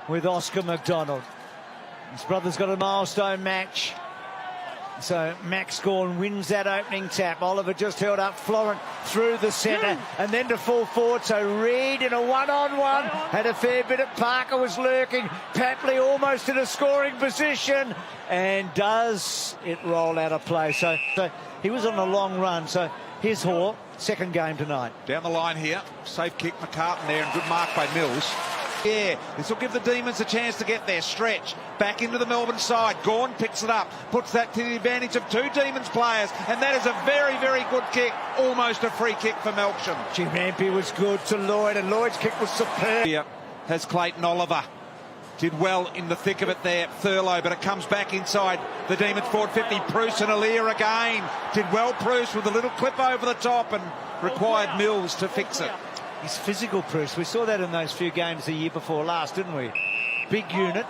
with Oscar McDonald. His brother's got a milestone match. So Max Gawn wins that opening tap. Oliver just held up Florent through the centre and then to full forward. So Reid in a one-on-one had a fair bit of Parker was lurking. Papley almost in a scoring position and does it roll out of play. So he was on a long run. So here's Hoare, second game tonight. Down the line here, safe kick McCartan there and good mark by Mills. Yeah, this will give the Demons a chance to get there. Stretch back into the Melbourne side. Gawn picks it up, puts that to the advantage of two Demons players, and that is a very, very good kick. Almost a free kick for Melksham. Rampy was good to Lloyd, and Lloyd's kick was superb. Here has Clayton Oliver. Did well in the thick of it there, Thurlow, but it comes back inside the Demons forward 50. Bruce and Aliir again. Did well, Bruce, with a little clip over the top and required Mills to fix it. He's physical, Bruce. We saw that in those few games the year before last, didn't we? Big unit.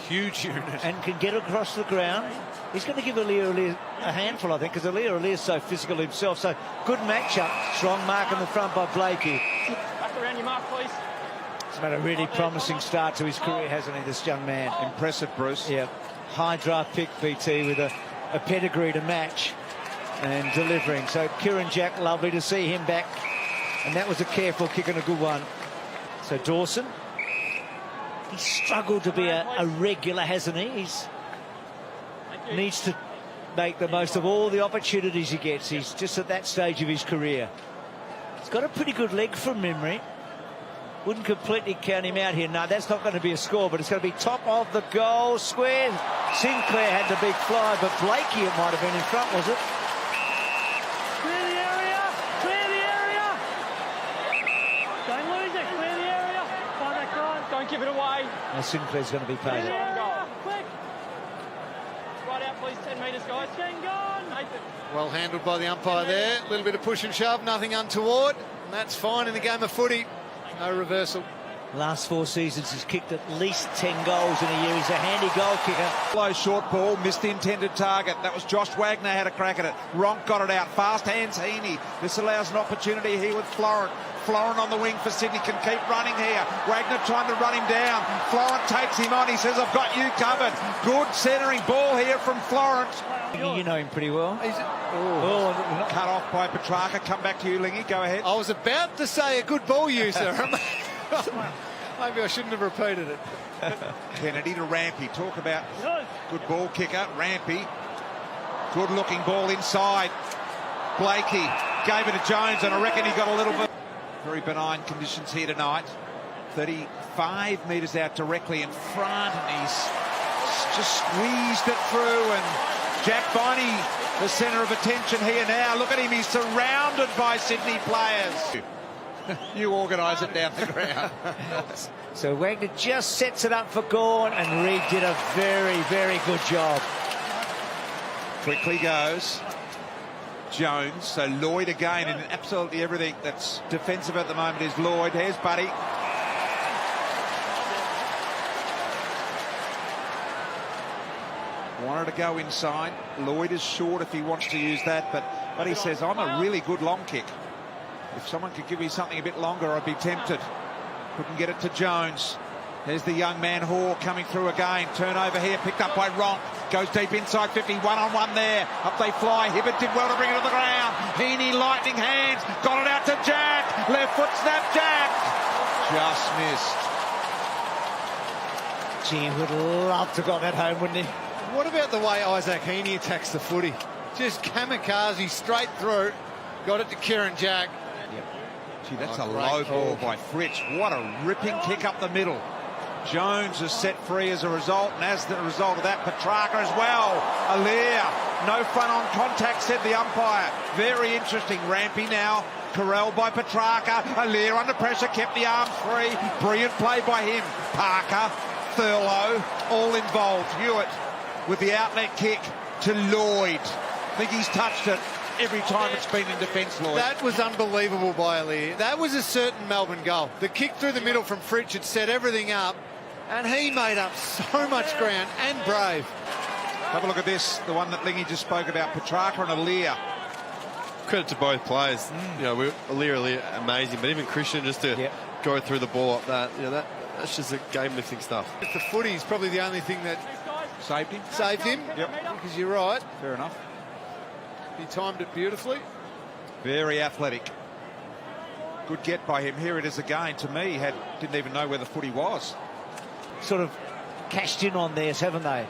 Huge unit. And can get across the ground. He's going to give Aliir a handful, I think, because Aliir's so physical himself. So good matchup. Strong mark in the front by Blakey. Back around your mark, please. He's made a really promising start to his career, hasn't he, this young man? Impressive, Bruce. Yeah. High draft pick, BT, with a pedigree to match and delivering. So Kieran Jack, lovely to see him back. And that was a careful kick and a good one. So Dawson, he's struggled to be a regular, hasn't he? He's needs to make the most of all the opportunities he gets. He's just at that stage of his career. He's got a pretty good leg from memory. Wouldn't completely count him out here. No, that's not going to be a score, but it's going to be top of the goal square. Sinclair had the big fly, but Blakey, it might have been in front, was it? Don't give it away. Now Sinclair's going to be paid. Quick. Right out, please. 10 metres, guys. Nathan. Well handled by the umpire there. A little bit of push and shove, nothing untoward. And that's fine in the game of footy. No reversal. Last 4 seasons, he's kicked at least 10 goals in a year. He's a handy goal kicker. Low short ball, missed the intended target. That was Josh Wagner had a crack at it. Ronk got it out. Fast hands Heaney. This allows an opportunity here with Florent. Florent on the wing for Sydney, can keep running here. Wagner trying to run him down. Florent takes him on. He says, I've got you covered. Good centering ball here from Florent. You know him pretty well. Cut off by Petrarca. Come back to you, Lingy. Go ahead. I was about to say a good ball user. Maybe I shouldn't have repeated it. Kennedy to Rampy. Talk about good ball kicker. Rampy. Good looking ball inside. Blakey gave it to Jones, and I reckon he got a little bit. Very benign conditions here tonight. 35 metres out directly in front, and he's just squeezed it through. And Jack Viney, the centre of attention here now. Look at him, he's surrounded by Sydney players. You organise it down the ground. So Wagner just sets it up for Gawn, and Reid did a very, very good job. Quickly goes Jones. So Lloyd again, and absolutely everything that's defensive at the moment is Lloyd. Here's Buddy. Wanted to go inside. Lloyd is short if he wants to use that, but Buddy says, I'm a really good long kick. If someone could give me something a bit longer, I'd be tempted. Couldn't get it to Jones. There's the young man Hoare coming through again. Turnover here, picked up by Ronk. Goes deep inside 50, one-on-one there. Up they fly. Hibbert did well to bring it to the ground. Heaney, lightning hands. Got it out to Jack. Left foot snap, Jack. Just missed. Gee, would love to have got that home, wouldn't he? What about the way Isaac Heaney attacks the footy? Just kamikaze straight through. Got it to Kieran Jack. Gee, that's a low ball by Fritsch. What a ripping kick up the middle. Jones is set free as a result, and as the result of that, Petrarca as well. Aliir, no front-on contact, said the umpire. Very interesting. Rampy now, corralled by Petrarca. Aliir under pressure, kept the arms free. Brilliant play by him. Parker, Thurlow, all involved. Hewitt with the outlet kick to Lloyd. I think he's touched it every time it's been in defence, Lloyd. That was unbelievable by Aliir. That was a certain Melbourne goal. The kick through the middle from Fritsch had set everything up, and he made up so much ground, and brave. Have a look at this, the one that Lingy just spoke about, Petrarca and Aliir. Credit to both players. You know, Aliir amazing, but even Christian just to go through the ball like that, you know, That's just a game-lifting stuff. The footy is probably the only thing that Saved him. saved him. Yep. Because you're right. Fair enough. He timed it beautifully. Very athletic. Good get by him. Here it is again. To me, didn't even know where the footy was. Sort of cashed in on theirs, haven't they?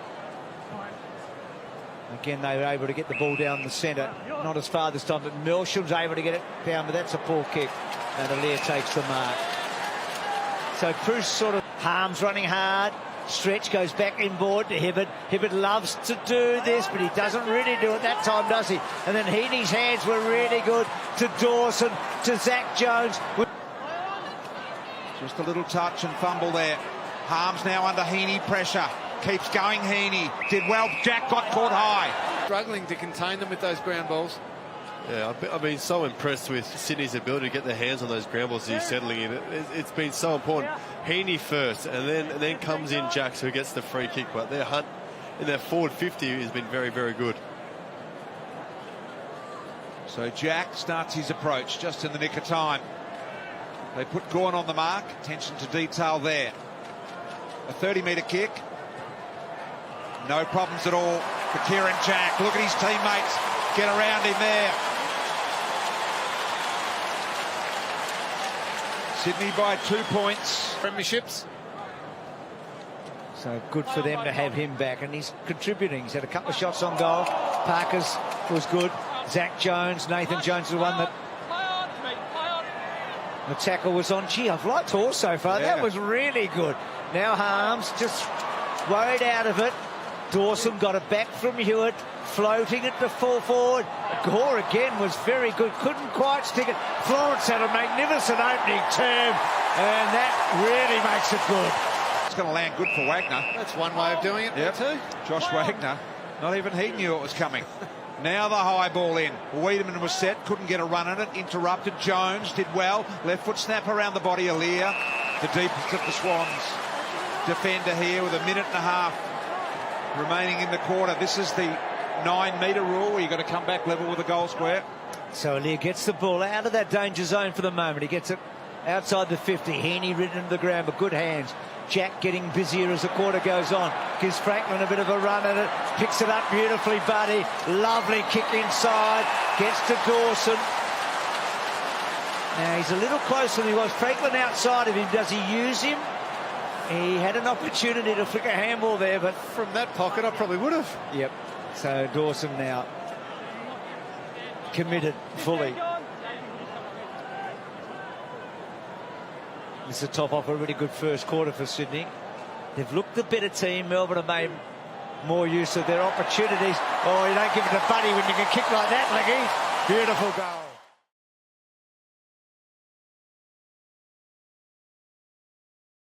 Again, they were able to get the ball down the centre. Not as far this time, but Melsham's able to get it down, but that's a poor kick. And Aliir takes the mark. So Bruce sort of Harms running hard. Stretch goes back inboard to Hibbert. Hibbert loves to do this, but he doesn't really do it that time, does he? And then Heaney's hands were really good to Dawson, to Zach Jones. Just a little touch and fumble there. Harms now under Heaney pressure. Keeps going, Heaney. Did well. Jack got caught high. Struggling to contain them with those ground balls. Yeah, I've been so impressed with Sydney's ability to get their hands on those ground balls he's settling in. It's been so important. Heaney first, and then comes in Jacks, who gets the free kick. But their hunt in their forward 50 has been very, very good. So Jack starts his approach just in the nick of time. They put Gawn on the mark. Attention to detail there. A 30-metre kick. No problems at all for Kieran Jack. Look at his teammates get around him there. Sydney by 2 points. Premierships. So good for them to have him back, and he's contributing. He's had a couple of shots on goal. Parker's was good. Zach Jones, Nathan Jones is the one that the tackle was on. Gee, I've liked Hall so far. Yeah. That was really good. Now Harms just worried out of it. Dawson got it back from Hewitt, floating it to full forward. Gore again was very good, couldn't quite stick it. Florence had a magnificent opening term, and that really makes it good. It's going to land good for Wagner. That's one way of doing it. Yep. Too. Josh Wagner, not even he knew it was coming. Now the high ball in. Wiedemann was set, couldn't get a run at it, interrupted. Jones did well. Left foot snap around the body. Aliir, the deepest of the Swans. Defender here with a minute and a half remaining in the quarter. This is the 9-metre rule where you've got to come back level with the goal square. So Aliir gets the ball out of that danger zone for the moment. He gets it outside the 50. Heaney ridden into the ground, but good hands. Jack getting busier as the quarter goes on. Gives Franklin a bit of a run at it. Picks it up beautifully, Buddy. Lovely kick inside. Gets to Dawson. Now he's a little closer than he was. Franklin outside of him. Does he use him? He had an opportunity to flick a handball there, but From that pocket, I probably would have. yep. So Dawson now committed fully. This is a top off a really good first quarter for Sydney. They've looked the better team. Melbourne have made more use of their opportunities. Oh, you don't give it to Buddy when you can kick like that, Leggy. Beautiful goal.